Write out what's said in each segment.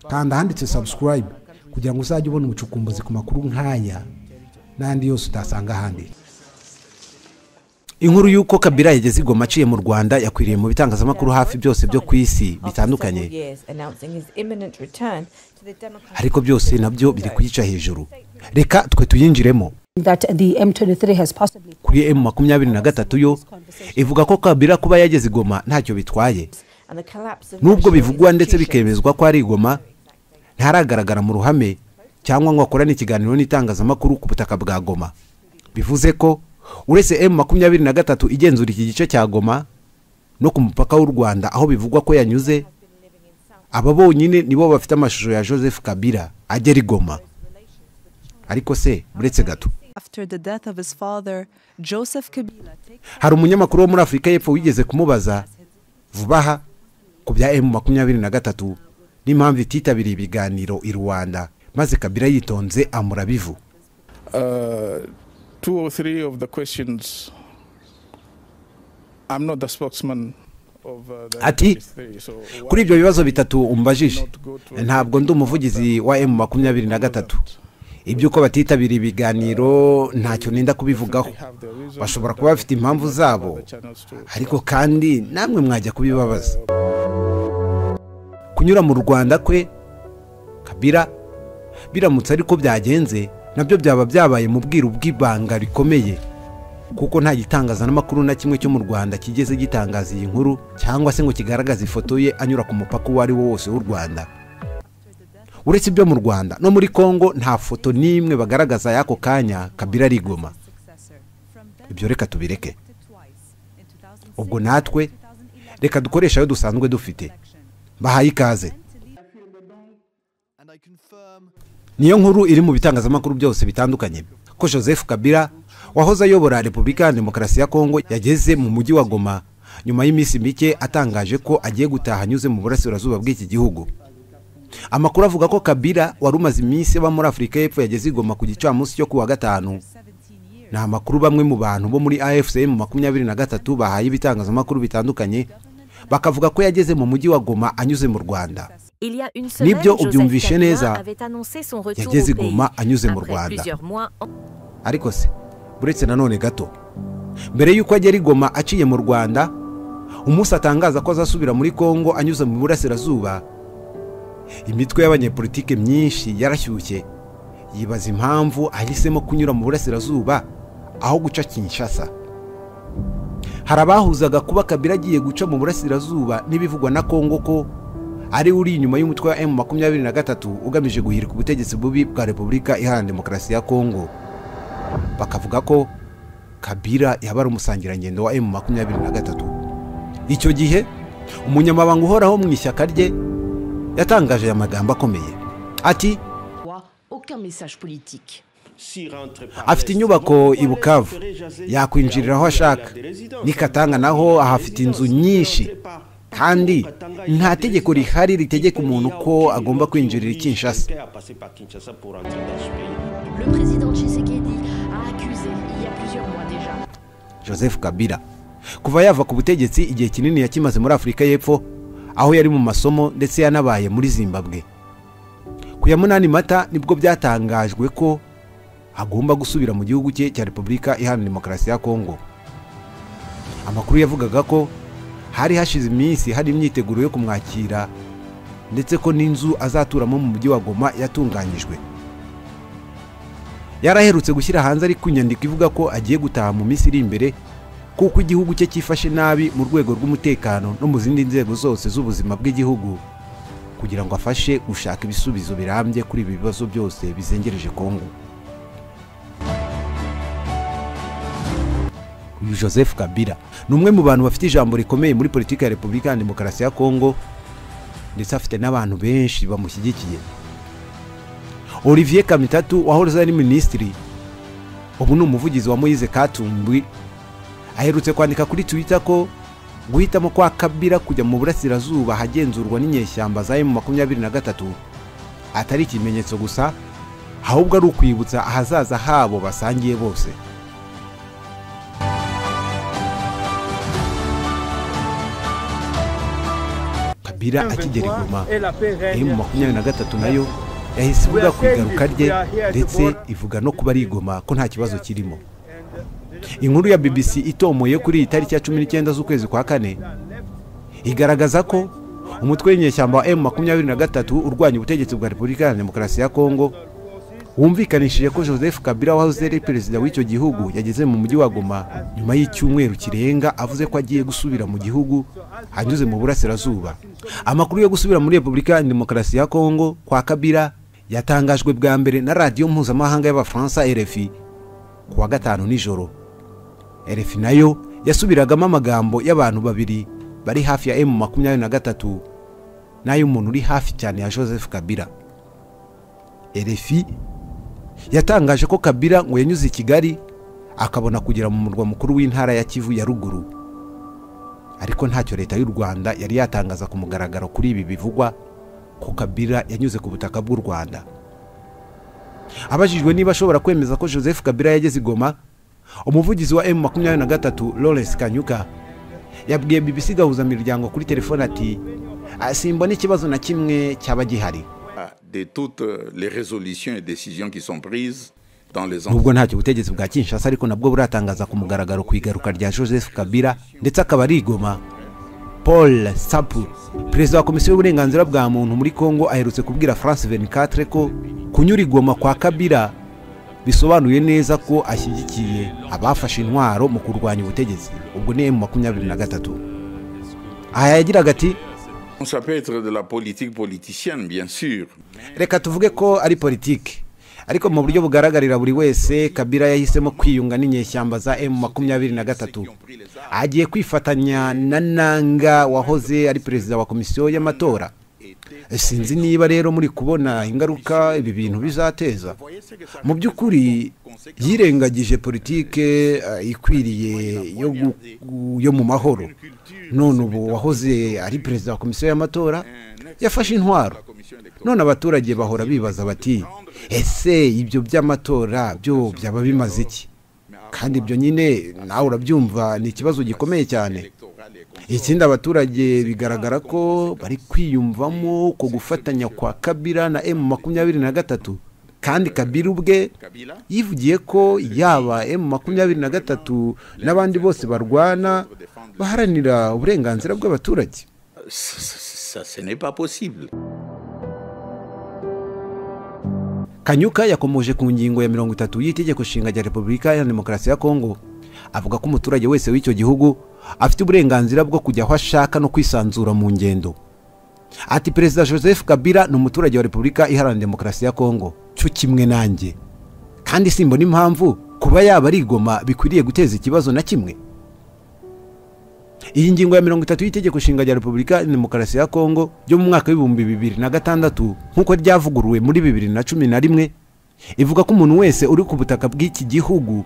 kanda handitse subscribe kugira ngo uzajye ubona ubucukumbuzi ku makuru nk'aya n'andi yose utasanga ahandi. Inkuru yuko Kabila yageze i Goma aciye mu Rwanda yakwiriye mu bitangazamakuru hafi byose byo ku isi bitandukanye, ariko byose nabyo biri kuyica hejuru. Reka twe tuyinjiremo. Kuri M23 yo ivuga ko Kabila kuba yageze i Goma ntacyo bitwaye, nubwo bivugwa ndetse bikemezwa ko ari i Goma, ntaragaragara mu ruhame cyangwa ngo akora n'ikiganiro n'itangazamakuru ku butaka bwa Goma. Bivuze ko uretse M23 igenzura iki gice cya Goma no ku mupaka w'u Rwanda aho bivugwa ko yanyuze, aba bonyine nibo bafite amashusho ya Joseph Kabila agera i Goma. Ariko se buretse gato, hari umunyamakuru wo muri Afurika y'Epfo wigeze kumubaza vuba aha ku bya M23 n'impamvu ititabiriye ibiganiro i Rwanda, maze Kabila yitonze amurabivu. 2 or 3 of the questions, I'm not the spokesman of the Ati kuri ibyo bibazo bitatu umbajije ntabwo ndi umuvugizi wa M23. Ibyo ko batitabiriye ibiganiro ntacyo nenda kubivugaho, bashobora kuba bafite impamvu zabo, ariko kandi namwe mwajya kubibabaza. Kunyura mu Rwanda kwe Kabila biramutse ariko byagenze nabyo byaba byabaye mu bwiru bw'ibanga rikomeye, kuko nta gitangaza n'amakuru na kimwe cyo mu Rwanda kigeze gitangaza iyi nkuru cyangwa se ngo kigaragaza ifoto ye anyura ku mupaka uwo ari wo wose w'u Rwanda. Uretse ibyo mu Rwanda no muri Kongo nta foto n'imwe bagaragaza y'ako kanya Kabila ari i Goma. Ibyo reka tubireke. Ubwo natwe reka dukoresha ayo dusanzwe dufite. Bahaye ikaze. Niyo nkuru iri mu bitangazamakuru byose bitandukanye ko Joseph Kabila wahoze ayobora Repubulika ya Demokarasi ya Kongo yageze mu mujyi wa Goma nyuma y'iminsi mike atangaje ko agiye gutaha anyuze mu burasirazuba bw'iki gihugu. Amakuru avuga ko Kabila wari umaze iminsi aba muri Afurika y'Epfo yageze i Goma ku gicamunsi cyo kuwa gatanu. Ni amakuru bamwe mu bantu bo muri AFCM 23 bahaye ibitangazamakuru bitandukanye bakavuga ko yageze mu mujyi wa Goma anyuze mu Rwanda. Nibyo ubyumvishe neza, yageze i Goma anyuze mu Rwanda. Ariko se buretse nanone gato, mbere y'uko agera i Goma aciye mu Rwanda, umunsi atangaza ko azasubira muri Kongo anyuze mu burasirazuba, imitwe y'abanyepolitike myinshi yarashyushye yibaza impamvu ahisemo kunyura mu burasirazuba aho guca Kinshasa. Hari abahuzaga kuba Kabila agiye guca mu burasirazuba n'ibivugwa na Kongo ko ari uri inyuma y'umutwe wa M23 ugamije guhirika ubutegetsi bubi bwa Repubulika Iharanira Demokarasi ya Kongo. Bakavuga ko Kabila yabara umusangirangendo wa M23. Icyo gihe umunyamabanga uhoraho mu ishyaka rye yatangaje amagambo akomeye. Ati afite inyubako i Bukavu, yakwinjirira aho ashaka, n'Ikatanga naho ahafite inzu nyinshi, kandi nta tegeko rihari ritegeka umuntu ko agomba kwinjirira i Kinshasa. Joseph Kabila kuva yava ku butegetsi igihe kinini yakimaze muri Afurika y'Epfo, aho yari mu masomo ndetse yanabaye muri Zimbabwe. Ku ya 8 Mata nibwo byatangajwe ko agomba gusubira mu gihugu cye cya Repubulika Iharanira Demokarasi ya Kongo. Amakuru yavugaga ko hari hashize iminsi hari imyiteguro yo kumwakira ndetse ko n'inzu azaturamo mu mujyi wa Goma yatunganyijwe. Yaraherutse gushyira hanze ari kunyandika ivuga ko agiye gutaha mu minsi iri imbere kuko igihugu cye cyifashe nabi mu rwego rw'umutekano no mu zindi nzego zose z'ubuzima bw'igihugu, kugira ngo afashe gushaka ibisubizo birambye kuri ibi bibazo byose bizengereje Kongo. Uyu Joseph Kabila ni umwe mu bantu bafite ijambo rikomeye muri politiki ya Repubulika ya Demokarasi ya Kongo, ndetse afite n'abantu benshi bamushyigikiye. Olivier Kamitatu wahoze ari minisitiri, ubu ni umuvugizi wa Moise Katumbi, aherutse kwandika kuri Twitter ko guhitamo kwa Kabila kujya mu burasirazuba hagenzurwa n'inyeshyamba za M23 atari ikimenyetso gusa, ahubwo ari ukwibutsa ahazaza habo basangiye bose. Kabila akigera i Goma, M23 nayo yahise ivuga ku igaruka rye ndetse ivuga no kuba ari i Goma ko nta kibazo kirimo. Inkuru ya BBC itomoye kuri iyi tariki ya 19 z'ukwezi kwa kane igaragaza ko umutwe w'inyeshyamba wa M23 urwanya ubutegetsi bwa Repubulika ya Demokarasi ya Kongo wumvikanishije ko Joseph Kabila wahoze ari perezida w'icyo gihugu yageze mu mujyi wa Goma nyuma y'icyumweru kirenga, avuze ko agiye gusubira mu gihugu anyuze mu burasirazuba. Amakuru yo gusubira muri Repubulika ya Demokarasi ya Kongo kwa Kabila yatangajwe bwa mbere na radiyo mpuzamahanga y'Abafaransa RFI kuwa gatanu nijoro. RFI nayo yasubiragamo amagambo y'abantu babiri bari hafi ya M23 n'ay'umuntu uri hafi cyane ya Joseph Kabila. RFI yatangaje ko Kabila ngo yanyuze i Kigali akabona kugera mu murwa mukuru w'intara ya Kivu ya ruguru, ariko ntacyo leta y'u Rwanda yari yatangaza ku mugaragaro kuri ibi bivugwa ko Kabila yanyuze ku butaka bw'u Rwanda. Abajijwe niba ashobora kwemeza ko Joseph Kabila yageze i Goma, umuvugizi wa M23 Lawrence Kanyuka yabwiye BBC gahuzamiryango kuri telefone ati simbona ikibazo na kimwe cyaba gihari. De toutes les résolutions et décisions qui sont prises dans les nubwo ntacyo ubutegetsi bwa Kinshasa ariko nabwo buratangaza ku mugaragaro ku igaruka rya Joseph Kabila ndetse akaba ari i Goma. Paul Sapu, perezida wa komisiyo y'uburenganzira bwa muntu muri Kongo, aherutse kubwira France 24 ko kunyura i Goma kwa Kabila bisobanuye neza ko ashyigikiye abafashe intwaro mu kurwanya ubutegetsi, ubwo ni M23. Aha yagiraga ati ça peut être de la politique politicienne bien sûr. Reka tuvuge ko ari politike, ariko mu buryo bugaragarira buri wese Kabila yahisemo kwiyunga n'inyeshyamba za M23. Agiye kwifatanya na Nanga wahoze ari perezida wa komisiyo y'amatora. Sinzi niba rero muri kubona ingaruka ibi bintu bizateza. Mu by'ukuri yirengagije politike ikwiriye yo mu mahoro. None ubu wahoze ari perezida wa komisiyo y'amatora yafashe intwaro. None abaturage bahora bibaza bati ese ibyo by'amatora byo byaba bimaze iki? Kandi ibyo nyine nawe urabyumva ni ikibazo gikomeye cyane. Ikindi abaturage bigaragara ko bari kwiyumvamo ko gufatanya kwa Kabila na M23, kandi Kabila ubwe yivugiye ko yaba M23 n'abandi bose barwana baharanira uburenganzira bw'abaturage. Ce n'est pas possible. Kanyuka yakomoje ku ngingo ya 30 y'itegeko nshinga rya Repubulika ya Demokarasi ya Kongo, avuga ko umuturage wese w'icyo gihugu afite uburenganzira bwo kujya aho ashaka no kwisanzura mu ngendo. Ati perezida Joseph Kabila ni umuturage wa Repubulika Iharanira Demokarasi ya Kongo cyo kimwe nanjye, kandi simbona impamvu kuba yaba ari i Goma bikwiriye guteza ikibazo na kimwe. Iyi ngingo ya 30 y'itegeko nshinga rya Repubulika ya Demokarasi ya Kongo ryo mu mwaka w'2006 nkuko ryavuguruwe muri 2011 ivuga ko umuntu wese uri ku butaka bw'iki gihugu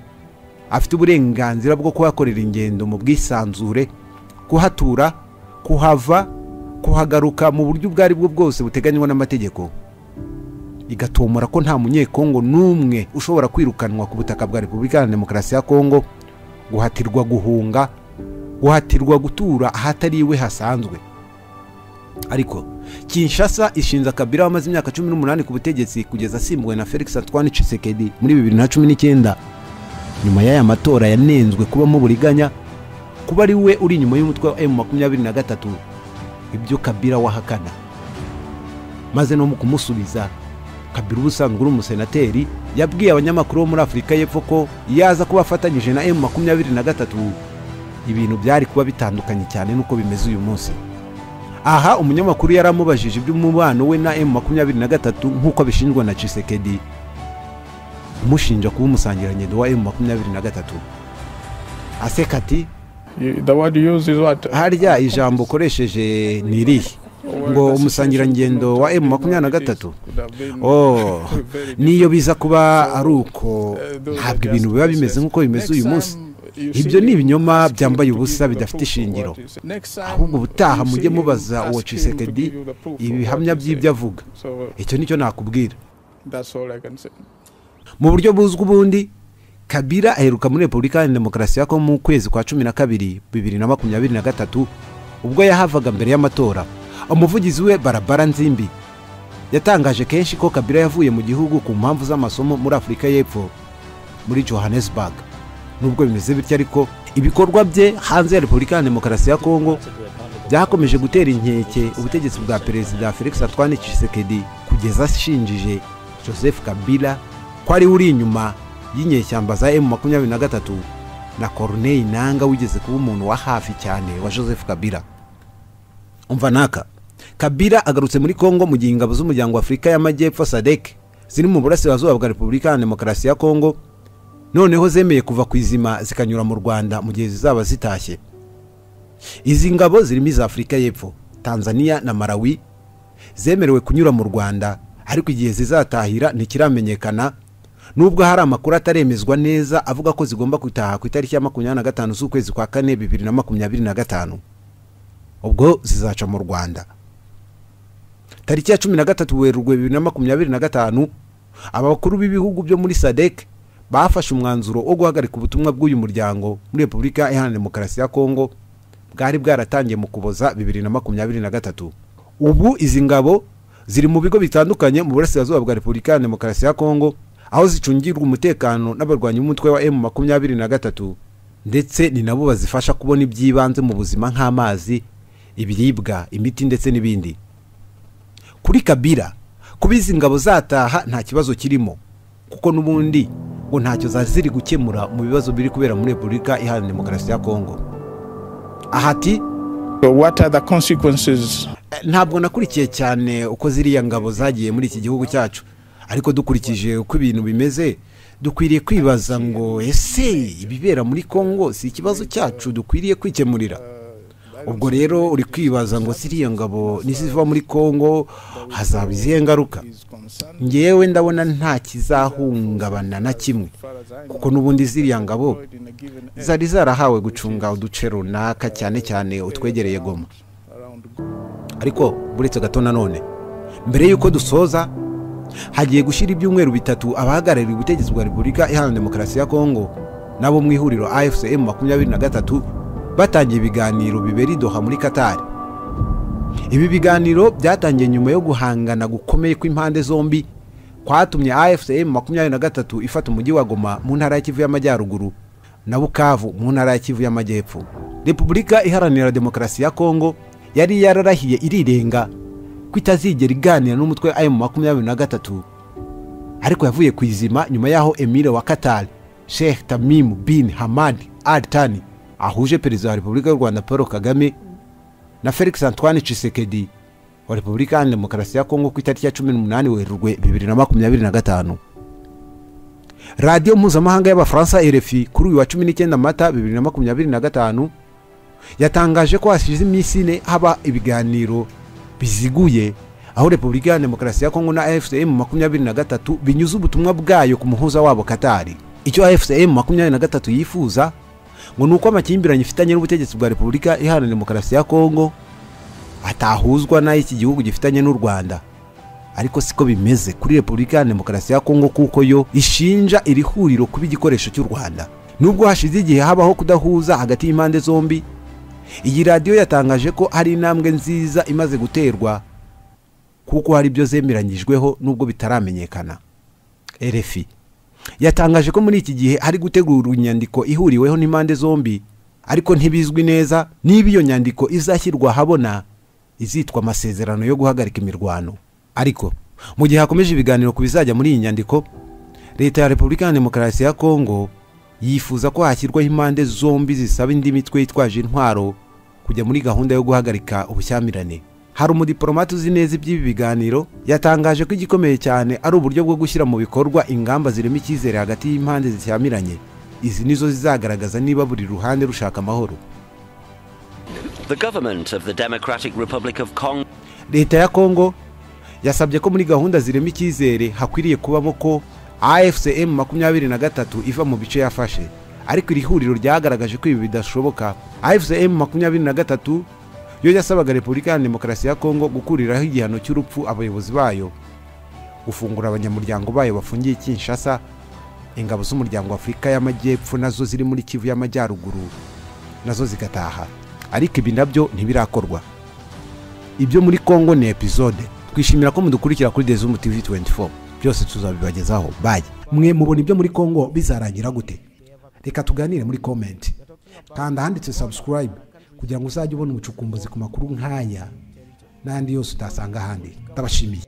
afite uburenganzira bwo kuhakorera ingendo mu bwisanzure, kuhatura, kuhava, kuhagaruka mu buryo ubwo ari bwo bwose buteganywa n'amategeko. Igatomora ko nta munyekongo n'umwe ushobora kwirukanwa ku butaka bwa Repubulika ya Demokarasi ya Kongo, guhatirwa guhunga, guhatirwa gutura ahatari iwe hasanzwe. Ariko Kinshasa ishinza Kabila wamaze imyaka 18 ku butegetsi kugeza asimbuwe na Felix Antoine Tshisekedi muri 2019 nyuma y'aya matora yanenzwe kubamo buriganya, kuba ari we uri nyuma y'umutwe wa M23, ibyo Kabila wahakana. Maze no mu kumusubiza, Kabila ubusanzwe uri umusenateri yabwiye abanyamakuru muri Afurika y'Epfo ko yaza kuba afatanyije na M23 ibintu byari kuba bitandukanye cyane nuko bimeze uyu munsi. Aha umunyamakuru yaramubajije iby'umubano we na M23 nkuko bishinjwa na Tshisekedi, umushinja kuba umusangirangendo wa M23. Aseka ati The word used is what? harya ijambo ukoresheje ni irihe? Ngo umusangirangendo wa M23? Niyo biza kuba ari uko ntabwo ibintu biba bimeze nkuko bimeze uyu munsi. Ibyo ni ibinyoma byambaye ubusa bidafite ishingiro. Ahubwo ubutaha mujye mubaza uwo Tshisekedi ibihamya by'ibyo avuga. Icyo nicyo nakubwira. Mu buryo buzwi ubundi, Kabila aheruka muri Repubulika ya Demokarasi ya Kongo mu kwezi kwa 12 2023 ubwo yahavaga mbere y'amatora umuvugizi we Barbara Nzimbi yatangaje kenshi ko Kabila yavuye mu gihugu ku mpamvu z'amasomo muri Afurika y'Epfo muri Johannesburg. Nubwo bimeze bityo ariko ibikorwa bye hanze ya Repubulika ya Demokarasi ya Kongo byakomeje gutera inkeke ubutegetsi bwa Perezida Felix Antoine Tshisekedi kugeza ashinjije Joseph Kabila ko ari uri inyuma y'inyeshyamba za M23 na Corneille Nangaa wigeze kuba umuntu wa hafi cyane wa Joseph Kabila. Umva naka Kabila agarutse muri Kongo mu gihe ingabo z'umuryango wa Afurika y'Amajyepfo SADC ziri mu burasirazuba bwa Repubulika ya Demokarasi ya Kongo noneho zemeye kuva ku izima zikanyura mu Rwanda mu gihe zizaba zitashye. Izi ngabo zirimo iza Afurika y'Epfo, Tanzania na Malawi zemerewe kunyura mu Rwanda, ariko igihe zizatahira ntikiramenyekana, nubwo hari amakuru ataremezwa neza avuga ko zigomba kwitaha ku itariki ya 25 z'ukwezi kwa 4 2025. Ubwo zizaca mu Rwanda. Tariki ya 13 Werurwe 2025 abakuru b'ibihugu byo muri SADC bafashe umwanzuro wo guhagarika ubutumwa bw'uyu muryango muri Repubulika Iharanira Demokarasi ya Kongo bwari bwaratangiye mu Kuboza 2023. Ubu izi ngabo ziri mu bigo bitandukanye mu burasirazuba bwa Repubulika ya Demokarasi ya Kongo, aho zicungirwa umutekano n'abarwanyi b'umutwe wa M23, ndetse ni nabo bazifasha kubona ibyibanze mu buzima nk'amazi, ibiribwa, imiti ndetse n'ibindi. Kuri Kabila kubiza ingabo zataha nta kibazo kirimo, kuko nubundi ngo ntacyo zaziri gukemura mu bibazo biri kubera muri Repubulika Iharanira Demokarasi ya Kongo. Ahati, what are the consequences? Ntabwo nakurikiye cyane uko ziriya ngabo zagiye muri iki gihugu cyacu, ariko dukurikije uko ibintu bimeze dukwiriye kwibaza ngo ese ibibera muri Kongo si ikibazo cyacu dukwiriye kwikemurira. Ubwo rero uri kwibaza ngo ziriya ngabo niziva muri Kongo hazaba izihe ngaruka. Ngewe ndabona nta kizahungabana na kimwe, kuko nubundi ziriya ngabo zari zarahawe gucunga uduce runaka, cyane cyane utwegereye Goma. Ariko buretse gato nanone mbere yuko dusoza, hagiye gushira ibyumweru bitatu abahagarariye ubutegetsi bwa Repubulika Iharanira Demokarasi ya Kongo nabo mu ihuriro AFCM 23 batangiye ibiganiro bibera Doha muri Qatar. Ibi biganiro byatangiye nyuma yo guhangana gukomeye kw'impande zombi kwatumye AFCM 23 ifata umujyi wa Goma mu ntara ya Kivu y'Amajyaruguru na Bukavu mu ntara ya Kivu y'Amajyepfo. Repubulika Iharanira Demokarasi ya Kongo yari yararahiye irirenga kwitazigera iganira n'umutwe M23, ariko yavuye kwizima nyuma yaho Emir wa Qatar Sheikh Tamim bin Hamad Al Thani ahuje Perezida wa Repubulika y'u Rwanda Paul Kagame na Felix Antoine Tshisekedi wa Repubulika ya Demokarasi ya Kongo ku itariki ya 18 Werurwe 2025. Radio mpuzamahanga y'Abafaransa RFI kuri uyu wa 19 Mata 2025 yatangaje ko hashize iminsi ine haba ibiganiro biziguye aho Repubulika ya Demokarasi ya Kongo na AFCM 23 binyuze ubutumwa bwayo ku muhuza wabo Qatar. Icyo AFCM 23 yifuza ngo nuko amakimbiranye ifitanye n'ubutegetsi bwa Repubulika Iharanira Demokarasi ya Kongo atahuzwa na iki gihugu gifitanye n'u Rwanda. Ariko siko bimeze kuri Repubulika ya Demokarasi ya Kongo, kuko yo ishinja iri huriro kuba igikoresho cy'u Rwanda. Nubwo hashize igihe habaho kudahuza hagati y'impande zombi, iyi radio yatangaje ko hari intambwe nziza imaze guterwa, kuko hari byo zemeranyijweho nubwo bitaramenyekana. RFI yatangaje ko muri iki gihe hari gutegura inyandiko ihuriweho n'impande zombi, ariko ntibizwi neza niba iyo nyandiko izashyirwa habona izitwa amasezerano yo guhagarika imirwano. Ariko mu gihe hakomeje ibiganiro ku bizajya muri iyi nyandiko, leta ya Repubulika ya Demokarasi ya Kongo yifuza ko hashyirwaho impande zombi zisaba indi mitwe yitwaje intwaro kujya muri gahunda yo guhagarika ubushyamirane. Hari umudiplomate uzi neza iby'ibi biganiro yatangaje ko igikomeye cyane ari uburyo bwo gushyira mu bikorwa ingamba zirimo icyizere hagati y'impande zishyamiranye. Izi nizo zizagaragaza niba buri ruhande rushaka amahoro. The government of the Democratic Republic of Congo. Leta ya Kongo yasabye ko muri gahunda zirimo icyizere hakwiriye kubamo ko AFCM 23 iva mu bice yafashe, ariko iri huriro ryagaragaje ko ibi bidashoboka. AFCM 23 yo yasabaga Repubulika ya Demokarasi ya Kongo gukuriraho igihano cy'urupfu abayobozi bayo, gufungura abanyamuryango bayo bafungiye Kinshasa, ingabo z'umuryango wa Afurika y'Amajyepfo nazo ziri muri Kivu y'Amajyaruguru nazo zigataha, ariko ibi nabyo ntibirakorwa. ibyo muri Congo ni episode. Twishimira ko mudukurikira kuri Dezumu TV 24. Byose tuzabibagezaho. Bye. Mwe mubona ibyo muri Congo bizarangira gute? Reka tuganire muri comment. Kanda handitse subscribe kugira ngo uzajye ubona ubucukumbuzi ku makuru nk'aya n'andi yose utasanga ahandi. Ndabashimiye.